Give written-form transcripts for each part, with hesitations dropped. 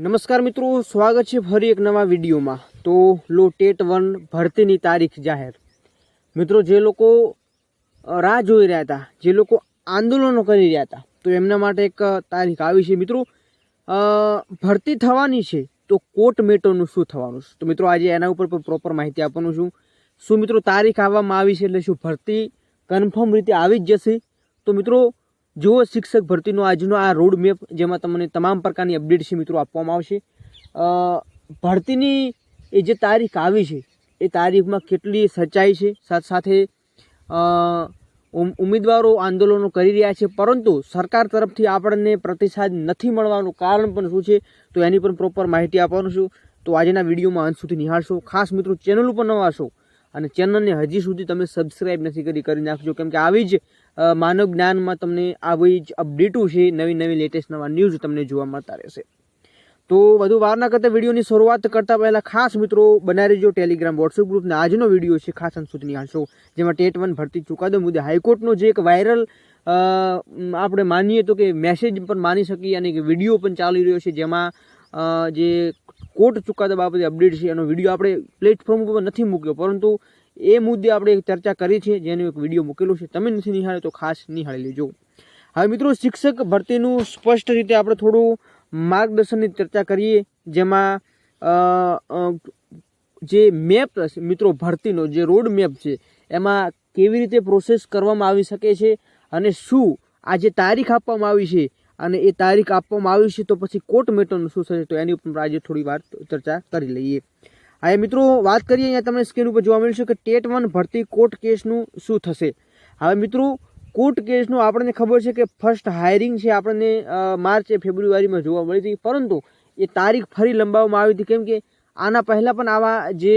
નમસ્કાર મિત્રો, સ્વાગત છે ફરી એક નવા વિડીયોમાં। તો લો ટેટ 1 ભરતીની તારીખ જાહેર। મિત્રો, જે લોકો રાહ જોઈ રહ્યા હતા, જે લોકો આંદોલનો કરી રહ્યા હતા, તો એમના માટે એક તારીખ આવી છે। મિત્રો, ભરતી થવાની છે તો કોર્ટ મેટરનું શું થવાનું છે? તો મિત્રો, આજે એના ઉપર પણ પ્રોપર માહિતી આપવાનું છું। શું મિત્રો તારીખ આવવામાં આવી છે એટલે શું ભરતી કન્ફર્મ રીતે આવી જ જશે? તો મિત્રો જુઓ, શિક્ષક ભરતીનો આજનો આ રોડ મેપ, જેમાં તમને તમામ પ્રકારની અપડેટ છે મિત્રો આપવામાં આવશે। ભરતીની એ જે તારીખ આવી છે એ તારીખમાં કેટલી સચ્ચાઈ છે, સાથે સાથે ઉમેદવારો આંદોલનો કરી રહ્યા છે, પરંતુ સરકાર તરફથી આપણને પ્રતિસાદ નથી મળવાનું કારણ પણ શું છે, તો એની પણ પ્રોપર માહિતી આપવાનું છું। તો આજના વિડીયોમાં અંત સુધી નિહાળશો। ખાસ મિત્રો, ચેનલ ઉપર નવા છો અને ચેનલને હજી સુધી તમે સબસ્ક્રાઈબ નથી કરી નાખજો, કેમ કે આવી જ માનવ જ્ઞાનમાં તમને આવી જ અપડેટો છે, નવી લેટેસ્ટ નવા ન્યૂઝ તમને જોવા મળતા રહેશે। તો વધુ વાર ના કરતા વિડીયોની શરૂઆત કરતા પહેલા ખાસ મિત્રો બનાવી રહેજો ટેલિગ્રામ વોટ્સએપ ગ્રુપને। આજનો વિડીયો છે ખાસ અંત સુધી નિહાળશો, જેમાં ટેટ 1 ભરતી ચુકાદો મુદ્દે હાઈકોર્ટનો જે એક વાયરલ આપણે માનીએ તો કે મેસેજ પણ માની શકીએ અને વિડીયો પણ ચાલી રહ્યો છે, જેમાં જે કોર્ટ ચુકાદા બાબતે અપડેટ છે એનો વિડીયો આપણે પ્લેટફોર્મ ઉપર નથી મૂક્યો, પરંતુ એ મુદ્દે આપણે ચર્ચા કરી છે, જેનો એક વિડીયો મૂકેલો છે। તમે નથી નિહાળ્યો તો ખાસ નિહાળી લેજો। હવે મિત્રો, શિક્ષક ભરતીનું સ્પષ્ટ રીતે આપણે થોડું માર્ગદર્શનની ચર્ચા કરીએ, જેમાં જે મેપ મિત્રો ભરતીનો જે રોડ મેપ છે એમાં કેવી રીતે પ્રોસેસ કરવામાં આવી શકે છે અને શું આ જે તારીખ આપવામાં આવી છે અને એ તારીખ આપવામાં આવી છે તો પછી કોર્ટ મેટરનું શું થશે, તો એની ઉપર આજે થોડી વાર ચર્ચા કરી લઈએ। હવે મિત્રો વાત કરીએ, અહીંયા તમને સ્ક્રીન ઉપર જોવા મળશે કે ટેટ 1 ભરતી કોર્ટ કેસનું શું થશે। હવે મિત્રો, કોર્ટ કેસનું આપણને ખબર છે કે ફર્સ્ટ હાયરિંગ છે આપણને માર્ચ ફેબ્રુઆરીમાં જોવા મળી હતી, પરંતુ એ તારીખ ફરી લંબાવવામાં આવી હતી, કેમ કે આના પહેલાં પણ આવા જે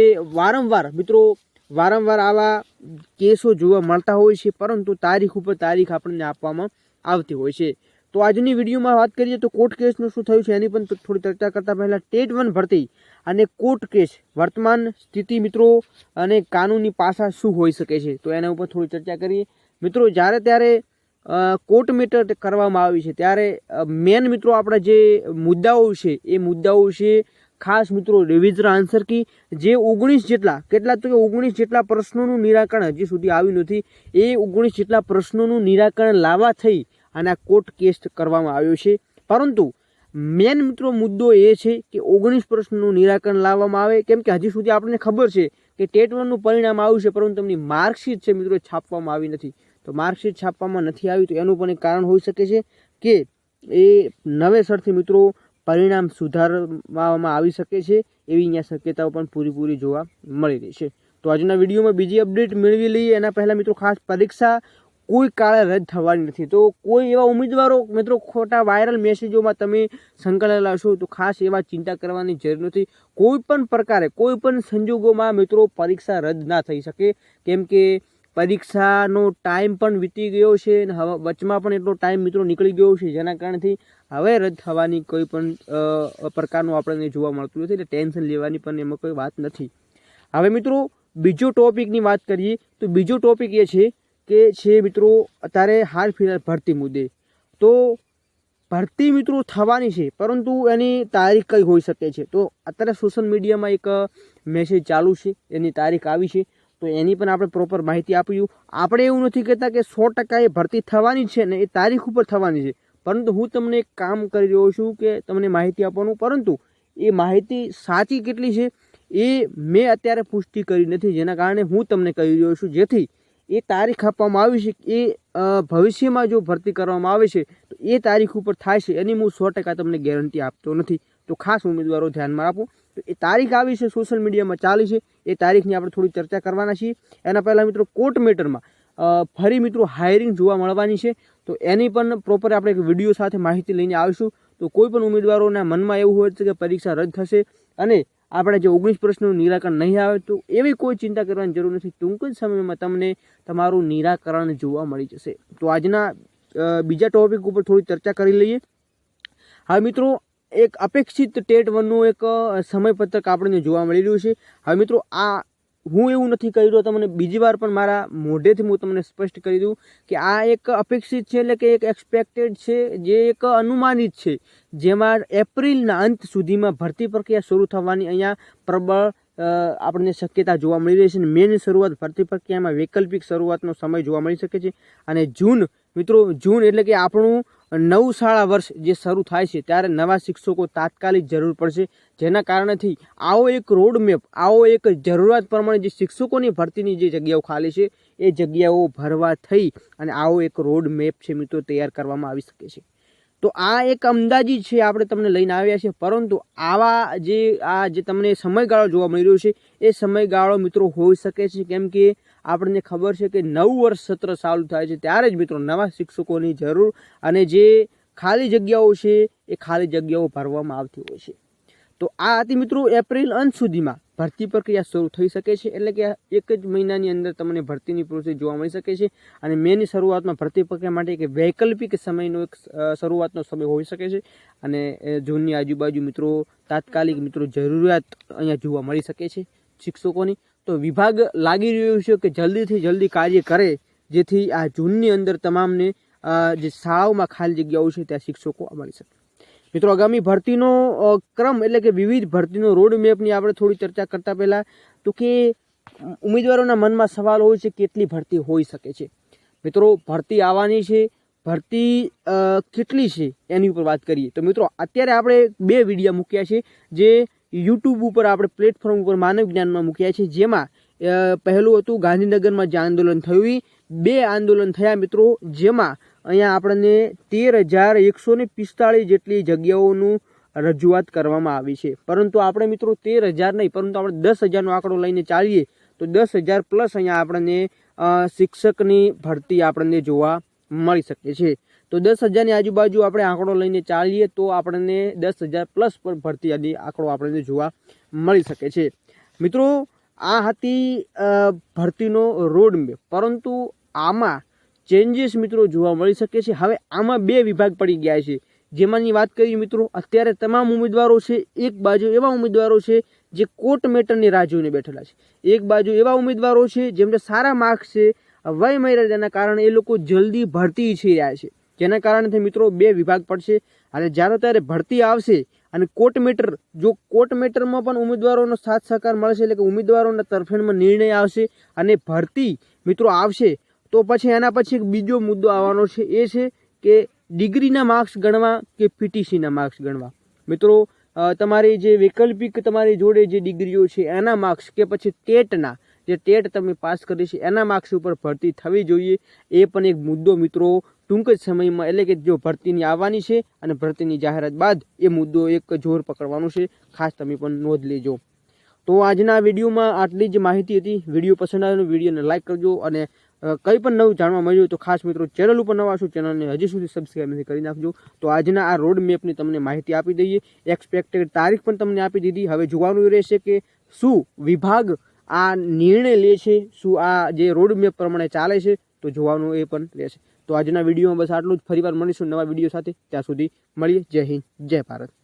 વારંવાર આવા કેસો જોવા મળતા હોય છે, પરંતુ તારીખ ઉપર તારીખ આપણને આપવામાં આવતી હોય છે। તો આજની વિડીયોમાં વાત કરીએ તો કોર્ટ કેસનું શું થયું છે એની પણ થોડી ચર્ચા કરતાં પહેલાં ટેટ 1 ભરતી અને કોર્ટ કેસ વર્તમાન સ્થિતિ મિત્રો અને કાનૂની પાસા શું હોઈ શકે છે, તો એના ઉપર થોડી ચર્ચા કરીએ। મિત્રો, ત્યારે કોર્ટ મેટર કરવામાં આવી છે ત્યારે મેન મિત્રો આપણા જે મુદ્દાઓ છે એ મુદ્દાઓ છે ખાસ મિત્રો રિવિઝન આન્સર કી, જે 19 જેટલા પ્રશ્નોનું નિરાકરણ હજી સુધી આવ્યું નથી, એ 19 જેટલા પ્રશ્નોનું નિરાકરણ લાવવા થઈ અને આ કોર્ટ કેસ કરવામાં આવ્યો છે। પરંતુ મેન મિત્રો મુદ્દો એ છે કે 19 પ્રશ્નોનું નિરાકરણ લાવવામાં આવે, કેમ કે હજી સુધી આપણને ખબર છે કે ટેટ 1નું પરિણામ આવ્યું છે, પરંતુ તેમની માર્કશીટ છે મિત્રો છાપવામાં આવી નથી। તો માર્કશીટ છાપવામાં નથી આવી તો એનું પણ એક કારણ હોઈ શકે છે કે એ નવેસરથી મિત્રો પરિણામ સુધારવામાં આવી શકે છે, એવી અહીંયા શક્યતાઓ પણ પૂરી જોવા મળી રહી છે। તો આજના વિડીયોમાં બીજી અપડેટ મેળવી લઈએ। એના પહેલાં મિત્રો ખાસ, પરીક્ષા કોઈ કાળે રદ થવાની નથી। તો કોઈ એવા ઉમેદવારો મિત્રો ખોટા વાયરલ મેસેજોમાં તમે સંકળાયેલા છો તો ખાસ એવા ચિંતા કરવાની જરૂર નથી। કોઈ પણ પ્રકારે, કોઈ પણ સંજોગોમાં મિત્રો પરીક્ષા રદ ના થઈ શકે, કેમ કે પરીક્ષાનો ટાઈમ પણ વીતી ગયો છે અને હવે વચમાં પણ એટલો ટાઈમ મિત્રો નીકળી ગયો છે, જેના કારણથી હવે રદ થવાની કોઈ પણ પ્રકારનું આપણને જોવા મળતું નથી, એટલે ટેન્શન લેવાની પણ એમાં કોઈ વાત નથી। હવે મિત્રો બીજો ટોપિકની વાત કરીએ તો બીજો ટોપિક એ છે મિત્રો અત્યારે હાલ ફિલહાલ ભરતી મુદ્દે। તો ભરતી મિત્રો થવાની છે, પરંતુ એની તારીખ કઈ હોઈ શકે છે? તો અત્યારે સોશિયલ મીડિયામાં એક મેસેજ ચાલુ છે, એની તારીખ આવી છે, તો એની પણ આપણે પ્રોપર માહિતી આપીશું। આપણે એવું નથી કહેતા કે 100% એ ભરતી થવાની છે ને એ તારીખ ઉપર થવાની છે, પરંતુ હું તમને એક કામ કરી રહ્યો છું કે તમને માહિતી આપવાનું, પરંતુ એ માહિતી સાચી કેટલી છે એ મેં અત્યારે પુષ્ટિ કરી નથી, જેના કારણે હું તમને કહી રહ્યો છું, જેથી એ તારીખ આપવામાં આવી છે એ ભવિષ્યમાં જો ભરતી કરવામાં આવે છે તો એ તારીખ ઉપર થાય છે, એની હું 100% તમને ગેરંટી આપતો નથી। તો ખાસ ઉમેદવારો ધ્યાનમાં આપો। તો એ તારીખ આવી છે, સોશિયલ મીડિયામાં ચાલી છે, એ તારીખની આપણે થોડી ચર્ચા કરવાના છીએ। એના પહેલાં મિત્રો કોર્ટ મેટરમાં ફરી મિત્રો હાયરિંગ જોવા મળવાની છે, તો એની પણ પ્રોપર આપણે એક વિડીયો સાથે માહિતી લઈને આવીશું। તો કોઈ પણ ઉમેદવારોના મનમાં એવું હોય છે કે પરીક્ષા રદ થશે અને આપણે જે 19 પ્રશ્નોનું નિરાકરણ નહીં આવે, તો એવી કોઈ ચિંતા કરવાની જરૂર નથી। ટૂંક જ સમયમાં તમને તમારું નિરાકરણ જોવા મળી જશે। તો આજના બીજા ટોપિક ઉપર થોડી ચર્ચા કરી લઈએ। હવે મિત્રો, એક અપેક્ષિત ટેટ 1નું એક સમયપત્રક આપણને જોવા મળી રહ્યું છે। હવે મિત્રો, આ હું એવું નથી કહી રહ્યો તમને, બીજી વાર પણ મારા મોઢેથી હું તમને સ્પષ્ટ કરી દઉં કે આ એક અપેક્ષિત છે, એટલે કે એક એક્સપેક્ટેડ છે, જે એક અનુમાનિત છે, જેમાં એપ્રિલના અંત સુધીમાં ભરતી પ્રક્રિયા શરૂ થવાની અહીંયા પ્રબળ આપણને શક્યતા જોવા મળી રહી છે. મેની શરૂઆત ભરતી પ્રક્રિયામાં વૈકલ્પિક શરૂઆતનો સમય જોવા મળી શકે છે. અને જૂન મિત્રો, જૂન એટલે કે આપણું નવું શાળા વર્ષ જે શરૂ થાય છે ત્યારે નવા શિક્ષકો તાત્કાલિક જરૂર પડશે, જેના કારણેથી આવો એક રોડમેપ, આવો એક જરૂરિયાત પ્રમાણે જે શિક્ષકોની ભરતીની જે જગ્યાઓ ખાલી છે એ જગ્યાઓ ભરવા થઈ અને આવો એક રોડમેપ છે મિત્રો તૈયાર કરવામાં આવી શકે છે. તો આ એક અંદાજી છે, આપણે તમને લઈને આવ્યા છે, પરંતુ આવા જે તમને સમયગાળો જોવા મળી રહ્યો છે એ સમયગાળો મિત્રો હોઈ શકે છે, કેમ કે આપણને ખબર છે કે નવું વર્ષ સત્ર ચાલુ થાય છે ત્યારે જ મિત્રો નવા શિક્ષકોની જરૂર અને જે ખાલી જગ્યાઓ છે એ ખાલી જગ્યાઓ ભરવામાં આવતી હોય છે. તો આ હતી મિત્રો એપ્રિલ અંત સુધીમાં ભરતી પ્રક્રિયા શરૂ થઈ શકે છે, એટલે કે એક જ મહિનાની અંદર તમને ભરતીની પ્રોસેસ જોવા મળી શકે છે. અને મેની શરૂઆતમાં ભરતી પ્રક્રિયા માટે એક વૈકલ્પિક સમયનો એક શરૂઆતનો સમય હોઈ શકે છે. અને જૂનની આજુબાજુ મિત્રો તાત્કાલિક મિત્રો જરૂરિયાત અહીંયા જોવા મળી શકે છે શિક્ષકોની. તો વિભાગ લાગી રહ્યું છે કે જલ્દીથી જલ્દી કાર્ય કરે, જેથી આ જૂનની અંદર તમામને જે શાળાઓમાં ખાલી જગ્યાઓ છે ત્યાં શિક્ષકો મળી શકે. મિત્રો આગામી ભરતીનો ક્રમ એટલે કે વિવિધ ભરતીનો રોડ મેપની આપણે થોડી ચર્ચા કરતા પહેલાં તો કે ઉમેદવારોના મનમાં સવાલ હોય છે કેટલી ભરતી હોઈ શકે છે. મિત્રો ભરતી આવવાની છે, ભરતી કેટલી છે એની ઉપર વાત કરીએ તો મિત્રો અત્યારે આપણે 2 વિડીયો મૂક્યા છે જે યુટ્યુબ ઉપર આપણે પ્લેટફોર્મ ઉપર માનવ જ્ઞાનમાં મૂક્યા છે. જેમાં પહેલું હતું ગાંધીનગરમાં જે આંદોલન થયું, 2 આંદોલન થયા મિત્રો, જેમાં અહીંયા આપણને 13,145 જેટલી જગ્યાઓનું રજૂઆત કરવામાં આવી છે. પરંતુ આપણે મિત્રો 13,000 નહીં, પરંતુ આપણે 10,000નો આંકડો લઈને ચાલીએ તો 10,000 પ્લસ અહીંયા આપણને શિક્ષકની ભરતી આપણને જોવા મળી શકે છે. તો 10,000ની આજુબાજુ આપણે આંકડો લઈને ચાલીએ તો આપણને 10,000 પ્લસ પર ભરતી આંકડો આપણને જોવા મળી શકે છે. મિત્રો આ હતી ભરતીનો રોડ મેપ, પરંતુ આમાં ચેન્જીસ મિત્રો જોવા મળી શકે છે. હવે આમાં 2 વિભાગ પડી ગયા છે, જેમાંની વાત કરીએ મિત્રો અત્યારે તમામ ઉમેદવારો છે. એક બાજુ એવા ઉમેદવારો છે જે કોર્ટ મેટરની રાહ જોઈને બેઠેલા છે, એક બાજુ એવા ઉમેદવારો છે જેમને સારા માર્ક્સ છે, વય મર્યાદાના કારણે એ લોકો જલ્દી ભરતી ઈચ્છી રહ્યા છે, જેના કારણે મિત્રો 2 વિભાગ પડશે. અને જ્યારે ત્યારે ભરતી આવશે અને કોર્ટ મેટર, જો કોર્ટ મેટરમાં પણ ઉમેદવારોનો સાથ સહકાર મળશે, એટલે કે ઉમેદવારોના તરફેણમાં નિર્ણય આવશે અને ભરતી મિત્રો આવશે, તો પછી એના પછી એક બીજો મુદ્દો આવવાનો છે, એ છે કે ડિગ્રીના માર્ક્સ ગણવા કે પીટીસીના માર્ક્સ ગણવા. મિત્રો તમારી જે વૈકલ્પિક તમારી જોડે જે ડિગ્રીઓ છે એના માર્ક્સ કે પછી ટેટના જે ટેટ તમે પાસ કરી છે એના માર્ક્સ ઉપર ભરતી થવી જોઈએ, એ પણ એક મુદ્દો મિત્રો ટૂંક જ સમયમાં, એટલે કે જો ભરતીની આવવાની છે અને ભરતીની જાહેરાત બાદ એ મુદ્દો એક જોર પકડવાનો છે, ખાસ તમે પણ નોંધ લેજો. તો આજના વિડીયોમાં આટલી જ માહિતી હતી. વિડીયો પસંદ આવ્યો વિડીયોને લાઇક કરજો, અને કંઈ પણ નવું જાણવા મળ્યું તો ખાસ મિત્રો ચેનલ ઉપર નવા છો, ચેનલને હજી સુધી સબસ્ક્રાઈબ નથી કરી નાખજો. તો આજના આ રોડ મેપની તમને માહિતી આપી દઈએ, એક્સપેક્ટેડ તારીખ પણ તમને આપી દીધી. હવે જોવાનું રહેશે કે શું વિભાગ આ નિર્ણય લે છે, શું આ જે રોડ મેપ પ્રમાણે ચાલે છે, તો જોવાનું એ પણ રહેશે. તો આજના વિડીયોમાં બસ આટલું જ. ફરીવાર મળીશું નવા વિડીયો સાથે, ત્યાં સુધી મળીએ. જય હિન્દ, જય ભારત.